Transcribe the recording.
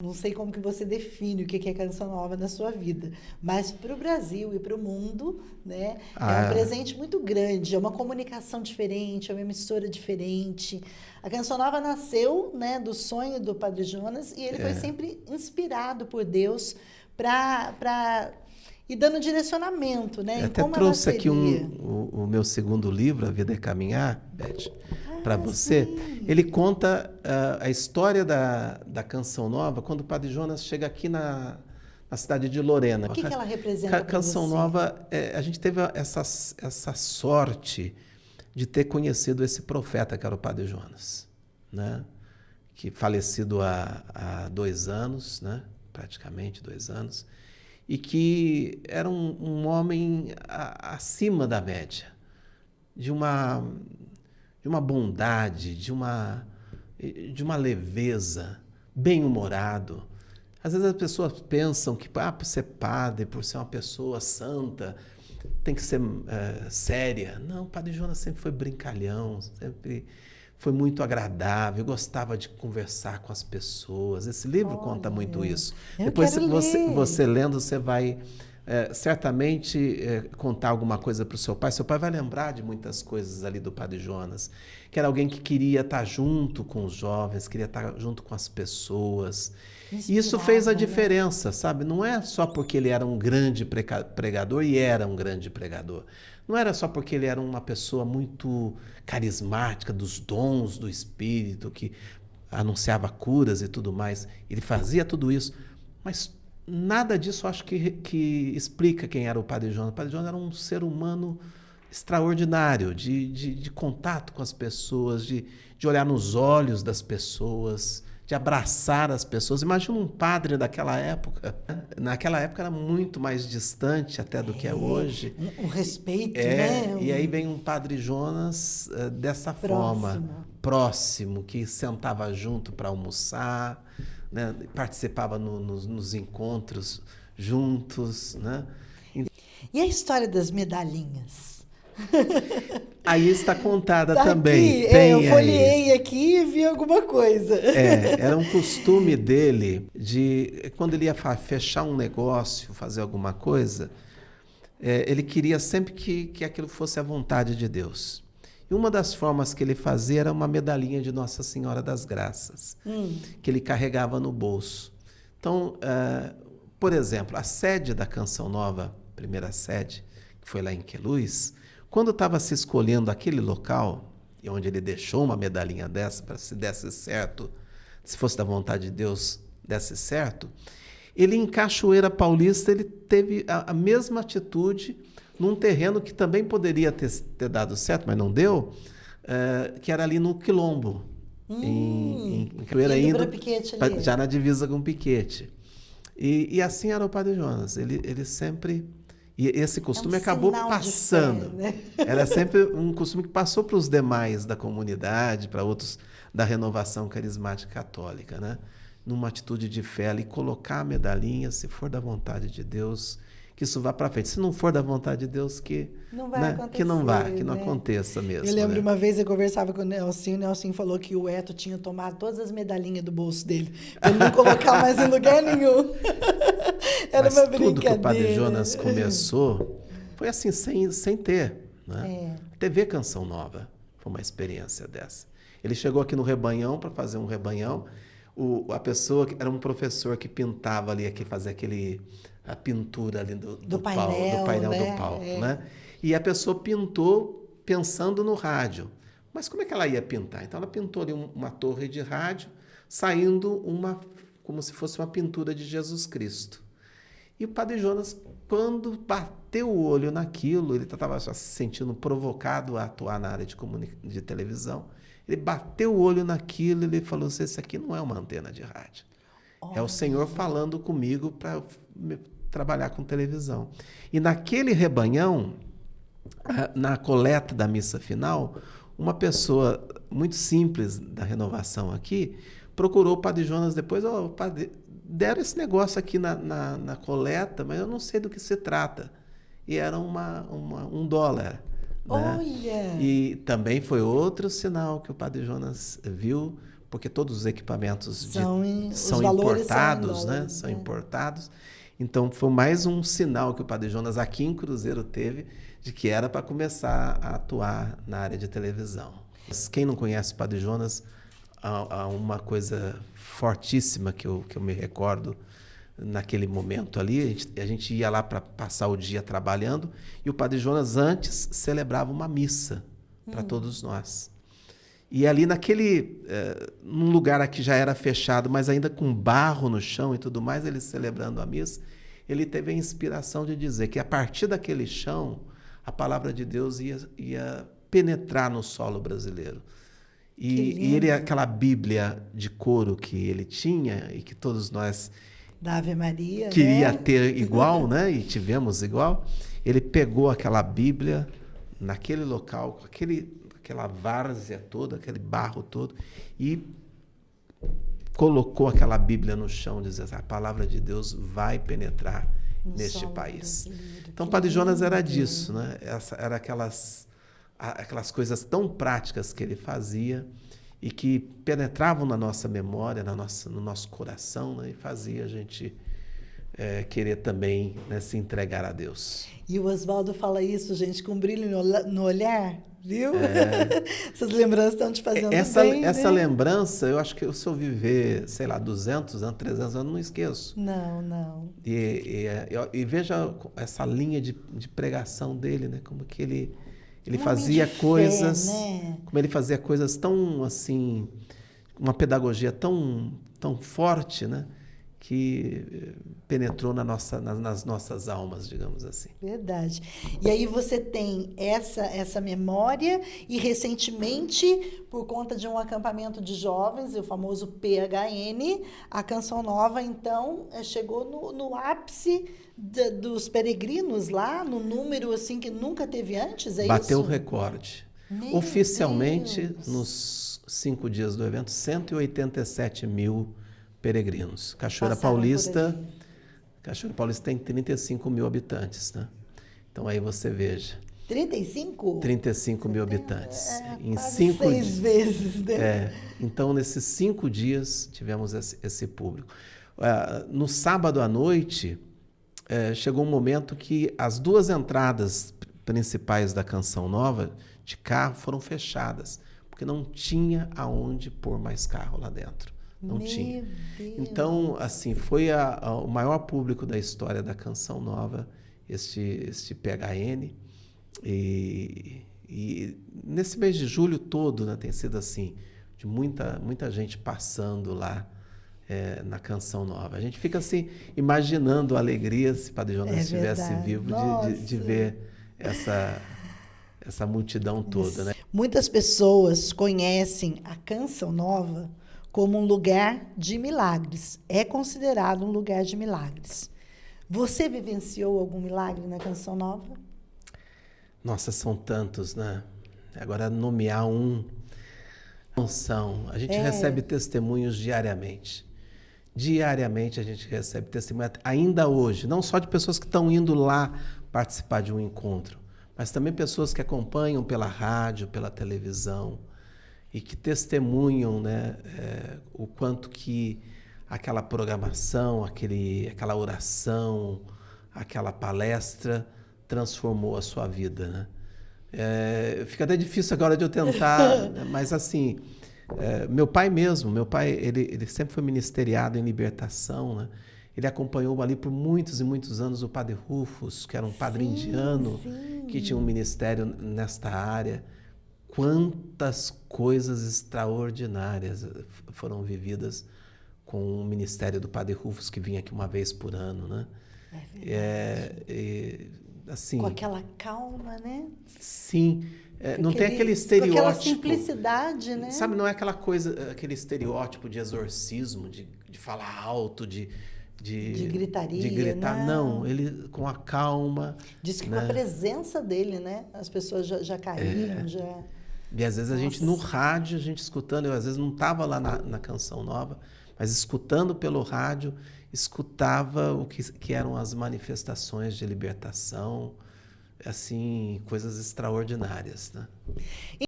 Não sei como que você define o que é canção nova na sua vida, mas para o Brasil e para o mundo, né, é um Ah, presente muito grande, é uma comunicação diferente, é uma emissora diferente. A Canção Nova nasceu, né, do sonho do Padre Jonas e ele foi sempre inspirado por Deus para ir dando direcionamento, né, eu em até como ela trouxe aqui seria. o meu segundo livro, A Vida é Caminhar, Beth, para Ah, você. Ele sim. conta a história da Canção Nova quando o Padre Jonas chega aqui na cidade de Lorena. O que ela representa para Canção você? Nova, a gente teve essa sorte de ter conhecido esse profeta que era o Padre Jonas, né? Que falecido há 2 anos, né? Praticamente 2 anos, e que era um homem acima da média, de uma, de uma bondade, de uma leveza, bem-humorado. Às vezes as pessoas pensam que por ser padre, por ser uma pessoa santa, tem que ser séria. Não, o Padre Jonas sempre foi brincalhão, sempre foi muito agradável, gostava de conversar com as pessoas. Esse livro conta muito Olha, isso. eu Depois, quero você ler. lendo, você vai certamente contar alguma coisa para o seu pai. Seu pai vai lembrar de muitas coisas ali do Padre Jonas, que era alguém que queria estar junto com os jovens, queria estar junto com as pessoas. E isso fez a Inspirava, né? diferença, sabe? Não é só porque ele era um grande pregador, e era um grande pregador. Não era só porque ele era uma pessoa muito carismática, dos dons do Espírito, que anunciava curas e tudo mais. Ele fazia tudo isso, mas nada disso acho que explica quem era o Padre Jonas. O Padre Jonas era um ser humano extraordinário, de contato com as pessoas, de olhar nos olhos das pessoas, de abraçar as pessoas. Imagina um padre daquela época. Naquela época era muito mais distante até do que é É, hoje. um respeito, né? E aí vem um Padre Jonas dessa forma, Próximo. próximo, que sentava junto para almoçar, né? Participava nos encontros juntos, né? E a história das medalhinhas? Aí está contada Tá também, aqui, eu tem aí. folheei aqui e vi alguma coisa. Era um costume dele de, quando ele ia fechar um negócio, fazer alguma coisa, ele queria sempre que aquilo fosse a vontade de Deus. E uma das formas que ele fazia era uma medalhinha de Nossa Senhora das Graças, que ele carregava no bolso. Então, por exemplo, a sede da Canção Nova, primeira sede, que foi lá em Queluz, quando estava se escolhendo aquele local, e onde ele deixou uma medalhinha dessa, para se desse certo, se fosse da vontade de Deus, desse certo, ele em Cachoeira Paulista ele teve a mesma atitude num terreno que também poderia ter dado certo, mas não deu, que era ali no Quilombo, em Cachoeira, Indo para indo Piquete ali. já na divisa com Piquete. E assim era o Padre Jonas. Ele sempre. E esse É um costume acabou sinal de fé, passando. né? Era sempre um costume que passou para os demais da comunidade, para outros da renovação carismática católica, né? Numa atitude de fé ali, colocar a medalhinha, se for da vontade de Deus, que isso vá para frente. Se não for da vontade de Deus, Não vai né, que não vá, acontecer, que não né? aconteça Eu mesmo, lembro né? uma vez eu conversava com o Nelson falou que o Eto tinha tomado todas as medalhinhas do bolso dele, para ele não colocar mais em lugar nenhum. Era Mas uma tudo que o Padre brincadeira. Jonas começou foi assim, sem ter. Né? É. TV Canção Nova foi uma experiência dessa. Ele chegou aqui no Rebanhão para fazer um rebanhão. A pessoa que era um professor que pintava ali, que fazia a pintura ali Do do painel, painel do né? palco, É. né? E a pessoa pintou pensando no rádio. Mas como é que ela ia pintar? Então ela pintou ali uma torre de rádio, saindo como se fosse uma pintura de Jesus Cristo. E o Padre Jonas, quando bateu o olho naquilo, ele estava se sentindo provocado a atuar na área de televisão. Ele bateu o olho naquilo e ele falou assim, esse aqui não é uma antena de rádio. É o Senhor Olha. falando comigo para trabalhar com televisão. E naquele rebanhão, na coleta da missa final, uma pessoa muito simples da renovação aqui procurou o Padre Jonas depois, padre, deram esse negócio aqui na coleta, mas eu não sei do que se trata. E era $1, né? Olha. E também foi outro sinal que o Padre Jonas viu porque todos os equipamentos os são valores importados, são em né? dólares, São né? importados. Então, foi mais um sinal que o Padre Jonas aqui em Cruzeiro teve de que era para começar a atuar na área de televisão. Mas quem não conhece o Padre Jonas, há uma coisa fortíssima que eu me recordo naquele momento ali. A gente ia lá para passar o dia trabalhando e o Padre Jonas antes celebrava uma missa para todos nós. E ali num lugar aqui já era fechado, mas ainda com barro no chão e tudo mais, ele celebrando a missa, ele teve a inspiração de dizer que a partir daquele chão, a palavra de Deus ia penetrar no solo brasileiro. E ele, aquela Bíblia de couro que ele tinha e que todos nós Da Ave Maria, queria né? ter igual, né? E tivemos igual. Ele pegou aquela Bíblia naquele local, com aquela várzea toda, aquele barro todo, e colocou aquela Bíblia no chão, dizendo: a palavra de Deus vai penetrar neste país. Então, o Padre Jonas era disso, né? Era aquelas coisas tão práticas que ele fazia e que penetravam na nossa memória, no nosso coração, né? E fazia a gente querer também, né, se entregar a Deus. E o Oswaldo fala isso, gente, com brilho no olhar, viu? Essas lembranças estão te fazendo bem, Essa né? lembrança, eu acho que se eu viver, sei lá, 200 anos, 300 anos, não esqueço. Não. E veja essa linha de pregação dele, né? Como que ele Um fazia homem de coisas, fé, né? como ele fazia coisas tão assim, uma pedagogia tão forte, né? Que penetrou nas nossas almas, digamos assim. Verdade. E aí você tem essa memória e recentemente, por conta de um acampamento de jovens, o famoso PHN, a Canção Nova, então, chegou no ápice dos peregrinos lá, no número assim que nunca teve antes, é isso? Bateu o recorde. Meu Oficialmente, Deus. nos 5 dias do evento, 187 mil peregrinos. Cachoeira Passaram por Paulista tem 35 mil habitantes, né? Então aí você veja. 35? 35 mil habitantes. Em quase 5 6 vezes, né? Então, nesses 5 dias, tivemos esse público. No sábado à noite, chegou um momento que as 2 entradas principais da Canção Nova de carro foram fechadas, porque não tinha aonde pôr mais carro lá dentro. Não tinha. Deus. Então, assim, foi o maior público da história da Canção Nova, este PHN. E nesse mês de julho todo, né, tem sido assim, de muita gente passando lá na Canção Nova. A gente fica assim, imaginando a alegria, se Padre Jonas estivesse vivo, de ver essa multidão toda, né? Muitas pessoas conhecem a Canção Nova como um lugar de milagres. É considerado um lugar de milagres. Você vivenciou algum milagre na Canção Nova? Nossa, são tantos, né? Agora, nomear um, não são. A gente recebe testemunhos diariamente. Diariamente a gente recebe testemunho, ainda hoje, não só de pessoas que estão indo lá participar de um encontro, mas também pessoas que acompanham pela rádio, pela televisão, e que testemunham, né, o quanto que aquela programação, aquela oração, aquela palestra transformou a sua vida, né? Fica até difícil agora de eu tentar, mas assim, meu pai, ele sempre foi ministeriado em libertação, né? Ele acompanhou ali por muitos e muitos anos o Padre Rufus, que era um padre indiano, que tinha um ministério nesta área. Quantas coisas extraordinárias foram vividas com o ministério do Padre Rufus, que vinha aqui uma vez por ano, né? Assim, com aquela calma, né? Sim. Não tem aquele estereótipo. Com aquela simplicidade, né? Sabe, não é aquela coisa, aquele estereótipo de exorcismo, de falar alto, de gritaria, de gritar. né? Não, ele com a calma. Diz que né? com a presença dele, né? As pessoas já caíram, já... E às vezes a gente no rádio, a gente escutando, eu às vezes não estava lá na Canção Nova, mas escutando pelo rádio, escutava o que eram as manifestações de libertação, assim, coisas extraordinárias, né?